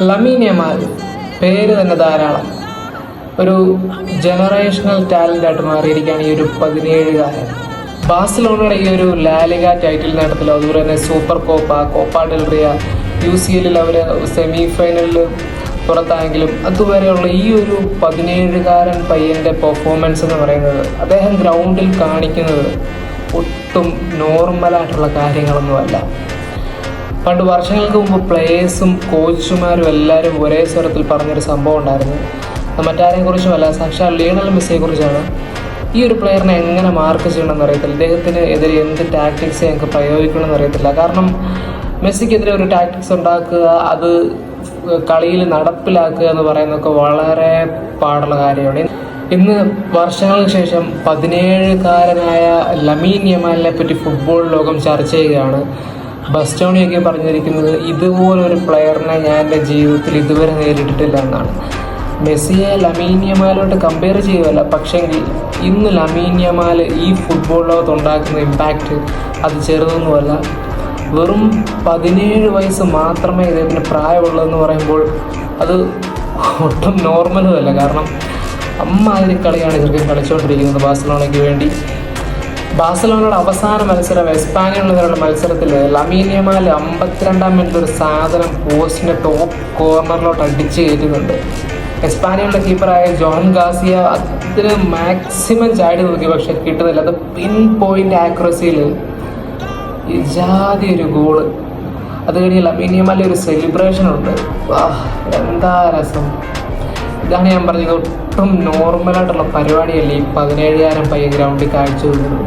Lamine Yamal, പേര് തന്നെ ധാരാളം. ഒരു ജനറേഷണൽ ടാലൻ്റ് ആയിട്ട് മാറിയിരിക്കുകയാണ് ഈ ഒരു 17കാരൻ. ബാഴ്സലോണയുടെ ഈ ഒരു ലാലിഗ ടൈറ്റിൽ നേട്ടത്തിൽ, അതുപോലെ തന്നെ super Copa del Rey, UCL അവർ സെമി ഫൈനലിൽ പുറത്തായെങ്കിലും അതുവരെയുള്ള ഈ ഒരു 17കാരൻ പയ്യൻ്റെ പെർഫോമൻസ് എന്ന് പറയുന്നത്, അദ്ദേഹം ഗ്രൗണ്ടിൽ കാണിക്കുന്നത് ഒട്ടും നോർമലായിട്ടുള്ള കാര്യങ്ങളൊന്നുമല്ല. പണ്ട് വർഷങ്ങൾക്ക് മുമ്പ് പ്ലേയേഴ്സും കോച്ചുമാരും എല്ലാവരും ഒരേ സ്വരത്തിൽ പറഞ്ഞൊരു സംഭവം ഉണ്ടായിരുന്നു. മറ്റാരെയും കുറിച്ചുമല്ല, സാക്ഷാൽ ലിയണൽ മെസ്സിയെ കുറിച്ചാണ്. ഈ ഒരു പ്ലെയറിനെ എങ്ങനെ മാർക്ക് ചെയ്യണമെന്ന് അറിയത്തില്ല, ഇദ്ദേഹത്തിന് എതിരെ എന്ത് ടാക്ടിക്സ് ഞങ്ങൾക്ക് പ്രയോഗിക്കണമെന്ന് അറിയത്തില്ല. കാരണം മെസ്സിക്കെതിരെ ഒരു ടാക്ടിക്സ് ഉണ്ടാക്കുക, അത് കളിയിൽ നടപ്പിലാക്കുക എന്ന് പറയുന്നതൊക്കെ വളരെ പാടുള്ള കാര്യമാണ്. ഇന്ന് വർഷങ്ങൾക്ക് ശേഷം 17കാരനായ ലമീൻ യമാലിനെ പറ്റി ഫുട്ബോൾ ലോകം ചർച്ച ചെയ്യുകയാണ്. ബസ്റ്റോണിയൊക്കെ പറഞ്ഞിരിക്കുന്നത്, ഇതുപോലൊരു പ്ലെയറിനെ ഞാൻ എൻ്റെ ജീവിതത്തിൽ ഇതുവരെ നേരിട്ടിട്ടില്ല എന്നാണ്. മെസ്സിയെ ലമീൻ യമാലോട്ട് കമ്പയർ ചെയ്യുമല്ല, പക്ഷെങ്കിൽ ഇന്ന് ലമീൻ യമാൽ ഈ ഫുട്ബോൾ ലോകത്ത് ഉണ്ടാക്കുന്ന ഇമ്പാക്റ്റ് അത് ചെറുതൊന്നുമല്ല. വെറും 17 വയസ്സ് മാത്രമേ ഇദ്ദേഹത്തിന് പ്രായമുള്ളതെന്ന് പറയുമ്പോൾ അത് ഒട്ടും നോർമലുമല്ല. കാരണം അമ്മാതിരി കളിയാണ് ചെറുക്കൻ കളിച്ചുകൊണ്ടിരിക്കുന്നത് ബാഴ്സലോണയ്ക്ക് വേണ്ടി. ബാഴ്സലോണയുടെ അവസാന മത്സരം എസ്പാനിയുള്ള മത്സരത്തിൽ ലമീൻ യമാൽ 52-ാം മിനിറ്റ് ഒരു സാധനം പോസ്റ്റിൻ്റെ ടോപ്പ് കോർണറിലോട്ട് അടിച്ച് കയറ്റുന്നുണ്ട്. എസ്പാനിയുടെ കീപ്പറായ ജോൺ ഗാസിയ അതിന് മാക്സിമം ചാടി നോക്കി, പക്ഷെ കിട്ടുന്നില്ല. അത് പിൻ പോയിൻ്റ് ആക്യുറസിയിൽ ഈ ജാതി ഒരു ഗോള്. അത് കഴിഞ്ഞ് ലമീൻ യമാലിൻ്റെ ഒരു സെലിബ്രേഷൻ ഉണ്ട്. എന്താ രസം! ഇതാണ് ഞാൻ പറഞ്ഞത്, ഒട്ടും നോർമലായിട്ടുള്ള പരിപാടിയല്ലേ ഈ 17കാരൻ പയ്യൻ ഗ്രൗണ്ടിൽ കാഴ്ച വെക്കുന്നത്.